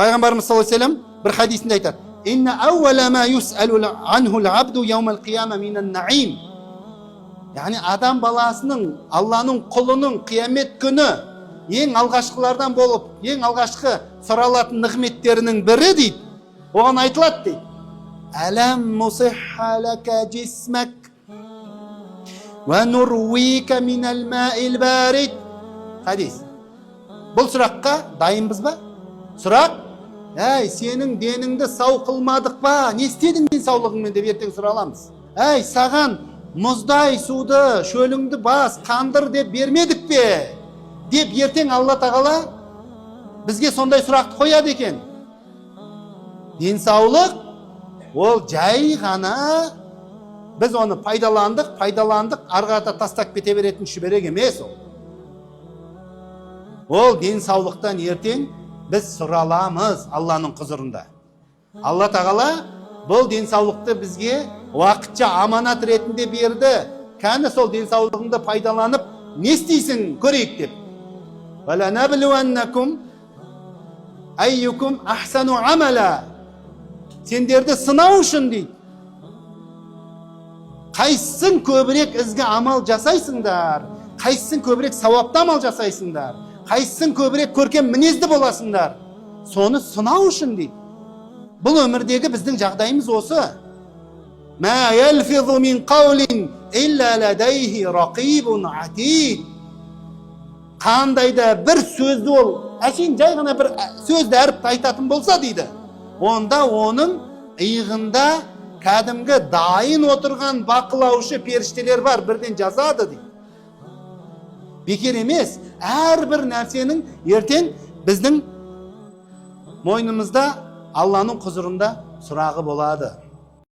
Пайғамбарымыз саллаллаху алейхи вассалам бір хадисінде айтады: "Инна аувала ма юс'алу анху ал-абду яумал қияма минан наим." Яғни адам баласының, Алланың құлының қиямет күні ең алғашқылардан болып, ең алғашқы сұралатын нығметтерінің бірі дейді. Оған айтылады дейді: "Алам нусихха лака джисмак ва нурвика минал маил барид." Хадис. Бұл сұраққа дайынбыз ба? Сұрақ: "Әй, сенің деніңді сау қылмадық па? Не істедің денсаулығыңмен?" деп ертең сұраламыз. "Әй, саған мұздай суды, шөліңді бас, қандыр деп бермедік пе?" деп ертең Алла тағала бізге сондай сұрақты қояды екен. Денсаулық ол жай ғана біз оны пайдаландық, арғата тастап кете беретін шүберек емес ол. Ол денсаулықтан ертең біз сұраламыз Алланың құзырында. Алла тағала бұл денсаулықты бізге уақытша аманат ретінде берді. Кәні сол денсаулығыңды пайдаланып, не істейсің көрейік деп. وَلَنَبْلُوَنَّكُمْ أَيُّكُمْ أَحْسَنُ عَمَلًا. Сендерді сынау үшін дейді. Қайсың көбірек ізгі амал жасайсыңдар, қайсың көбірек сауапты амал жасайсыңдар, қайсың көбірек көркем мінезді боласыңдар, соны сынау үшін дейді. Бұл өмірдегі біздің жағдайымыз осы. مَا يَلْفِظُ مِنْ قَوْلٍ إِلَّا لَدَيْهِ رَقِيبٌ عَتِيدٌ. Қандай да бір сөзді ол, әшейін жай ғана бір сөзді әріпті айтатын болса дейді, онда оның иығында кәдімгі дайын отырған бақылаушы періштелер бар, бірден жазады дейді. Бекер емес, әрбір нәрсенің ертең біздің мойнымызда Алланың құзырында сұрағы болады.